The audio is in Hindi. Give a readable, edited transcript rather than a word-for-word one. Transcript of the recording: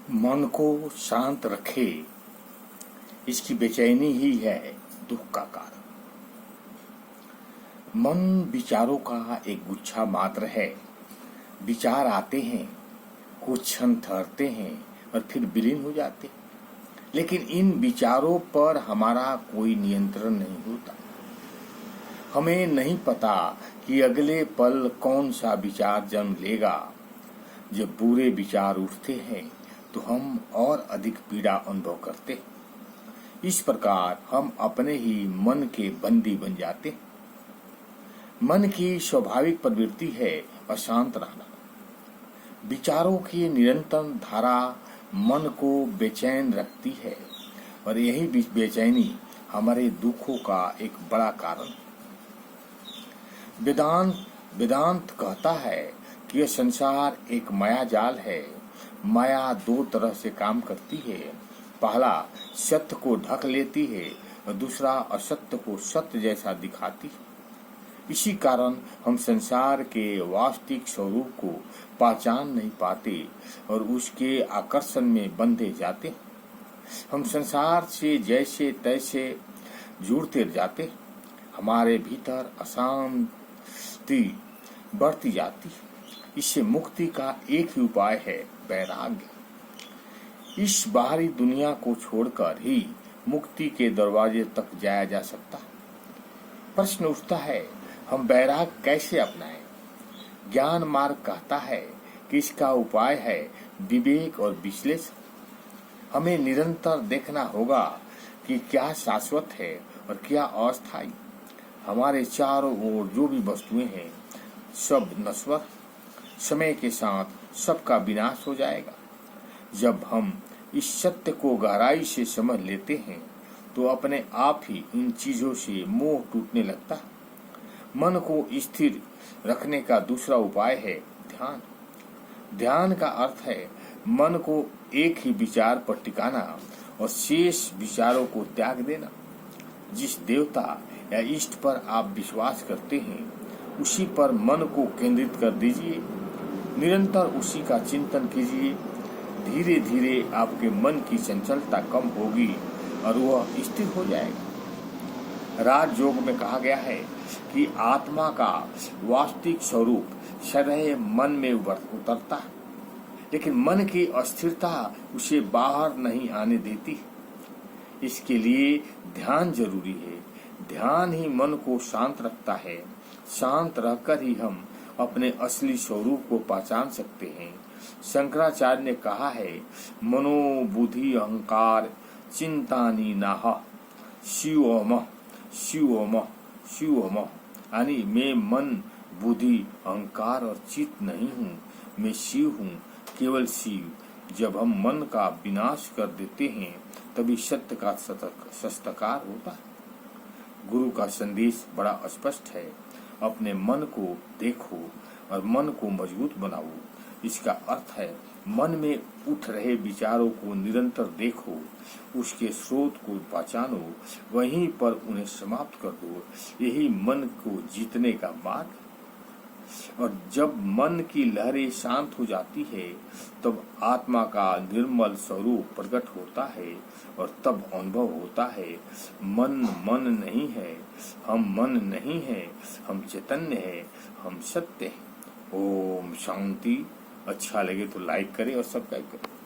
मन को शांत रखे, इसकी बेचैनी ही है दुख का कारण। मन विचारों का एक गुच्छा मात्र है। विचार आते हैं, कुछ क्षण ठहरते हैं और फिर विलीन हो जाते हैं। लेकिन इन विचारों पर हमारा कोई नियंत्रण नहीं होता। हमें नहीं पता कि अगले पल कौन सा विचार जन्म लेगा। जब बुरे विचार उठते हैं तो हम और अधिक पीड़ा अनुभव करते हैं। इस प्रकार हम अपने ही मन के बंदी बन जाते हैं। मन की स्वाभाविक प्रवृत्ति है अशांत रहना। विचारों की निरंतर धारा मन को बेचैन रखती है और यही बेचैनी हमारे दुखों का एक बड़ा कारण है। वेदांत कहता है कि यह संसार एक माया जाल है। माया दो तरह से काम करती है। पहला सत्य को ढक लेती है और दूसरा असत्य को सत्य जैसा दिखाती है। इसी कारण हम संसार के वास्तविक स्वरूप को पहचान नहीं पाते और उसके आकर्षण में बंधे जाते। हम संसार से जैसे तैसे जुड़ते जाते। हमारे भीतर अशांति बढ़ती जाती। इससे मुक्ति का एक ही उपाय है, वैराग्य। इस बाहरी दुनिया को छोड़कर ही मुक्ति के दरवाजे तक जाया जा सकता। प्रश्न उठता है, हम वैराग्य कैसे अपनाएं? ज्ञान मार्ग कहता है कि इसका उपाय है विवेक और विश्लेषण। हमें निरंतर देखना होगा कि क्या शाश्वत है और क्या अस्थायी। हमारे चारों ओर जो भी वस्तुएं हैं सब नश्वर। समय के साथ सबका विनाश हो जाएगा। जब हम इस सत्य को गहराई से समझ लेते हैं तो अपने आप ही इन चीजों से मोह टूटने लगता है। मन को स्थिर रखने का दूसरा उपाय है ध्यान। ध्यान का अर्थ है मन को एक ही विचार पर टिकाना और शेष विचारों को त्याग देना। जिस देवता या इष्ट पर आप विश्वास करते हैं उसी पर मन को केंद्रित कर दीजिए। निरंतर उसी का चिंतन कीजिए। धीरे धीरे आपके मन की चंचलता कम होगी और वह स्थिर हो जाएगा। राजयोग में कहा गया है कि आत्मा का वास्तविक स्वरूप सदैव मन में उतरता है, लेकिन मन की अस्थिरता उसे बाहर नहीं आने देती। इसके लिए ध्यान जरूरी है। ध्यान ही मन को शांत रखता है। शांत रहकर ही हम अपने असली स्वरूप को पहचान सकते हैं। शंकराचार्य ने कहा है, मनो बुद्धि अहंकार चिंतानी नाह शिवोम शिवोम शिवोम। यानी मैं मन बुद्धि अहंकार और चित्त नहीं हूँ, मैं शिव हूँ, केवल शिव। जब हम मन का विनाश कर देते हैं तभी सत्य का सत्कार होता है। गुरु का संदेश बड़ा स्पष्ट है, अपने मन को देखो और मन को मजबूत बनाओ। इसका अर्थ है मन में उठ रहे विचारों को निरंतर देखो, उसके स्रोत को पहचानो, वहीं पर उन्हें समाप्त कर दो। यही मन को जीतने का मार्ग। और जब मन की लहरें शांत हो जाती है तब आत्मा का निर्मल स्वरूप प्रकट होता है और तब अनुभव होता है, मन नहीं है, हम मन नहीं है, हम चैतन्य है, हम सत्य है। ओम शांति। अच्छा लगे तो लाइक करें और सब्सक्राइब करें।